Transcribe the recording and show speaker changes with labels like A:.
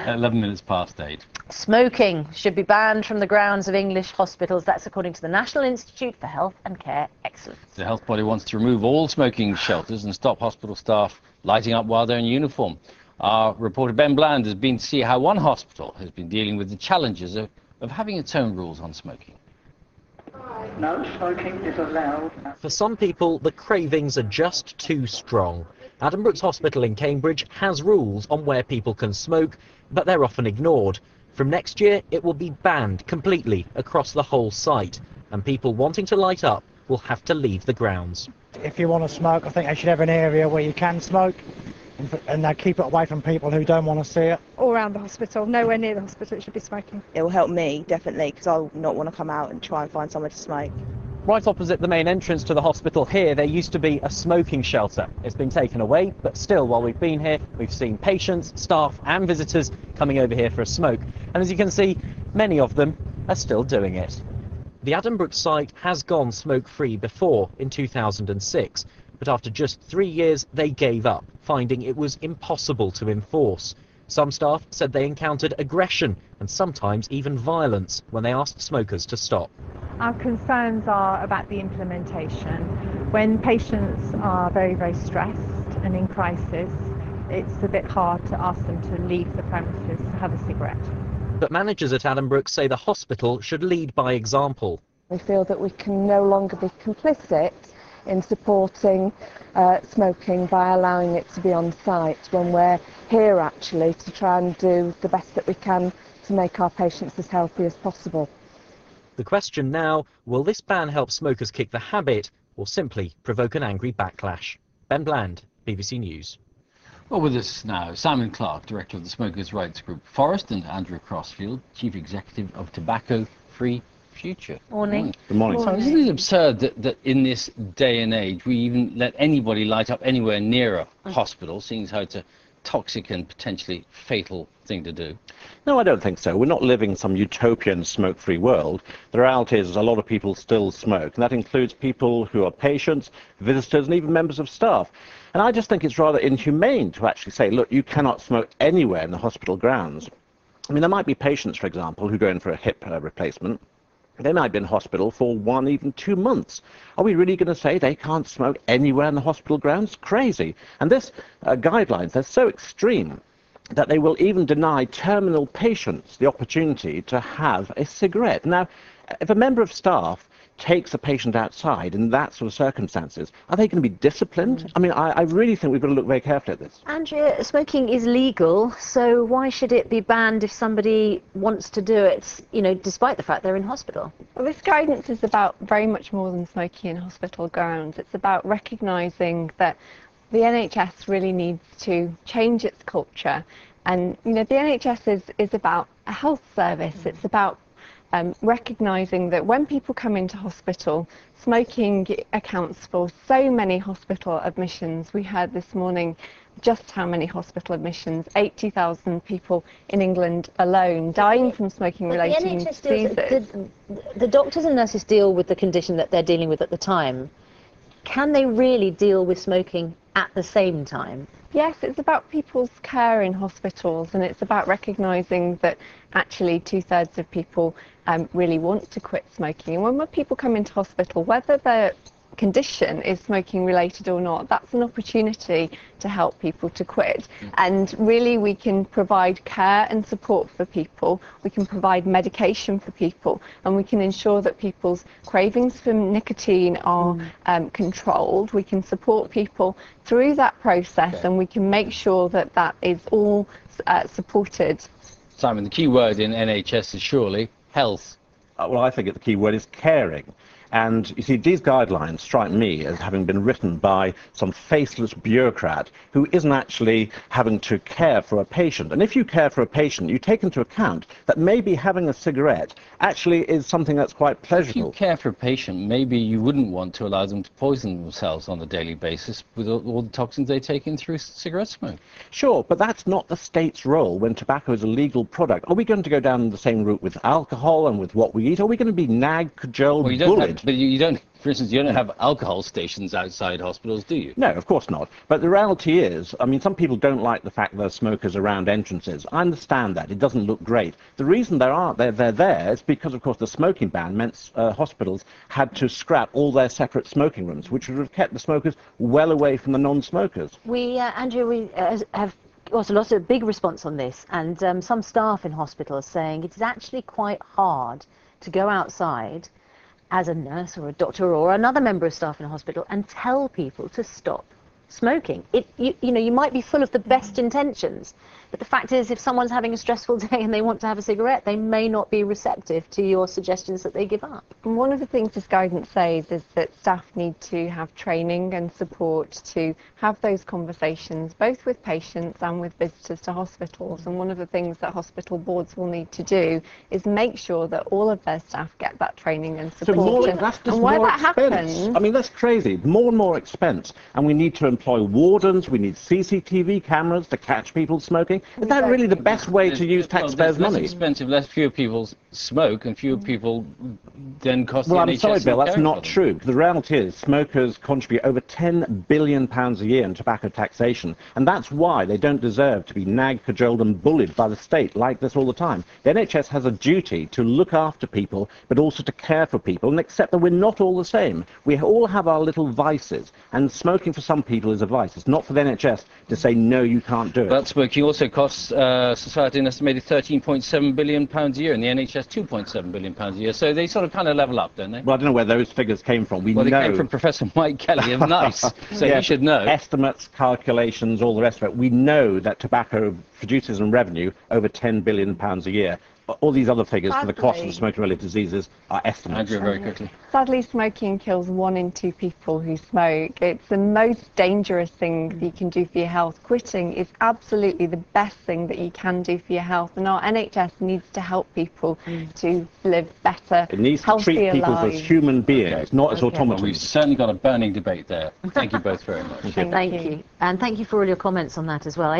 A: 11 minutes past 8.
B: Smoking should be banned from the grounds of English hospitals. That's according to the National Institute for Health and Care Excellence.
A: The health body wants to remove all smoking shelters and stop hospital staff lighting up while they're in uniform. Our reporter Ben Bland has been to see how one hospital has been dealing with the challenges of having its own rules on smoking.
C: No smoking is allowed.
D: For some people, the cravings are just too strong. Addenbrooke's Hospital in Cambridge has rules on where people can smoke, but they're often ignored. From next year, it will be banned completely across the whole site, and people wanting to light up will have to leave the grounds.
E: If you want to smoke, I think they should have an area where you can smoke, and they keep it away from people who don't want to see it.
F: All around the hospital, nowhere near the hospital it should be smoking.
G: It will help me, definitely, because I'll not want to come out and try and find somewhere to smoke.
D: Right opposite the main entrance to the hospital here, there used to be a smoking shelter. It's been taken away, but still, while we've been here, we've seen patients, staff and visitors coming over here for a smoke. And as you can see, many of them are still doing it. The Addenbrooke site has gone smoke-free before, in 2006, but after just 3 years, they gave up, finding it was impossible to enforce. Some staff said they encountered aggression and sometimes even violence when they asked smokers to stop.
F: Our concerns are about the implementation. When patients are very, very stressed and in crisis, it's a bit hard to ask them to leave the premises to have a cigarette.
D: But managers at Addenbrooke say the hospital should lead by example.
H: We feel that we can no longer be complicit in supporting smoking by allowing it to be on site when we're here actually to try and do the best that we can to make our patients as healthy as possible.
D: The question now, will this ban help smokers kick the habit or simply provoke an angry backlash? Ben Bland, BBC News.
A: Well, with us now, Simon Clark, Director of the Smokers' Rights Group Forest, and Andrea Crossfield, Chief Executive of Tobacco Free Future.
B: Morning.
I: Good morning.
A: So isn't it absurd that in this day and age we even let anybody light up anywhere near a hospital, seeing as how it's a toxic and potentially fatal thing to do?
I: No, I don't think so. We're not living some utopian smoke-free world. The reality is a lot of people still smoke, and that includes people who are patients, visitors, and even members of staff. And I just think it's rather inhumane to actually say, look, you cannot smoke anywhere in the hospital grounds. I mean, there might be patients, for example, who go in for a hip replacement. They might be in hospital for 1, even 2 months. Are we really going to say they can't smoke anywhere in the hospital grounds? Crazy. And this guidelines, they're so extreme that they will even deny terminal patients the opportunity to have a cigarette. Now, if a member of staff takes a patient outside in that sort of circumstances, are they going to be disciplined? I mean, I really think we've got to look very carefully at this.
B: Andrea, smoking is legal, so why should it be banned if somebody wants to do it, you know, despite the fact they're in hospital?
J: Well, this guidance is about very much more than smoking in hospital grounds. It's about recognising that the NHS really needs to change its culture. And, you know, the NHS is about a health service. It's about recognising that when people come into hospital, smoking accounts for so many hospital admissions. We heard this morning just how many hospital admissions, 80,000 people in England alone dying from smoking-related diseases.
B: The doctors and nurses deal with the condition that they're dealing with at the time. Can they really deal with smoking at the same time?
J: Yes, it's about people's care in hospitals, and it's about recognising that actually 2/3 of people really want to quit smoking. And when people come into hospital, whether their condition is smoking related or not, that's an opportunity to help people to quit. And really we can provide care and support for people, we can provide medication for people, and we can ensure that people's cravings for nicotine are controlled. We can support people through that process, and we can make sure that that is all supported.
A: Simon, the key word in NHS is surely health.
I: Well, I think the key word is caring. And you see, these guidelines strike me as having been written by some faceless bureaucrat who isn't actually having to care for a patient. And if you care for a patient, you take into account that maybe having a cigarette actually is something that's quite pleasurable.
A: If you care for a patient, maybe you wouldn't want to allow them to poison themselves on a daily basis with all the toxins they take in through cigarette smoke.
I: Sure, but that's not the state's role when tobacco is a legal product. Are we going to go down the same route with alcohol and with what we eat? Are we going to be nagged, cajoled, bullied?
A: But you don't. For instance, you don't have alcohol stations outside hospitals, do you?
I: No, of course not. But the reality is, I mean, some people don't like the fact there are smokers around entrances. I understand that. It doesn't look great. The reason they're there is because, of course, the smoking ban meant hospitals had to scrap all their separate smoking rooms, which would have kept the smokers well away from the non-smokers.
B: Andrea, we have also lots of big response on this, and some staff in hospitals saying it's actually quite hard to go outside as a nurse or a doctor or another member of staff in a hospital and tell people to stop smoking. You know, you might be full of the best intentions, but the fact is, if someone's having a stressful day and they want to have a cigarette, they may not be receptive to your suggestions that they give up.
J: And one of the things this guidance says is that staff need to have training and support to have those conversations, both with patients and with visitors to hospitals. And one of the things that hospital boards will need to do is make sure that all of their staff get that training and support.
I: That's just
J: and why
I: more
J: that
I: expense.
J: happens,
I: I mean, that's crazy. More and more expense. And we need to employ wardens, we need CCTV cameras to catch people smoking. Is that really the best way to use taxpayers' money?
A: Less expensive, fewer people smoke, and fewer people then cost the NHS.
I: Well, I'm sorry, Bill, that's not
A: for them.
I: true. The reality is smokers contribute over £10 billion a year in tobacco taxation, and that's why they don't deserve to be nagged, cajoled and bullied by the state like this all the time. The NHS has a duty to look after people, but also to care for people, and accept that we're not all the same. We all have our little vices, and smoking for some people is a vice. It's not for the NHS to say, no, you can't do it.
A: But smoking also costs society an estimated £13.7 billion a year, and the NHS £2.7 billion a year. So they sort of kind of level up, don't they?
I: Well, I don't know where those figures came from.
A: Well, they came from Professor Mike Kelly of NICE, so
I: yeah,
A: you should know.
I: Estimates, calculations, all the rest of it. We know that tobacco produces in revenue over £10 billion a year. But all these other figures for the cost of smoking-related diseases are estimates.
A: Andrea, very quickly.
J: sadly, smoking kills 1 in 2 people who smoke. It's the most dangerous thing that you can do for your health. Quitting is absolutely the best thing that you can do for your health, and our NHS needs to help people to live better,
I: It needs to treat
J: healthier
I: people
J: lives.
I: as human beings, not as
A: Well,
I: automatons.
A: we've certainly got a burning debate there. Thank you both very much.
B: Thank you. And thank you for all your comments on that as well.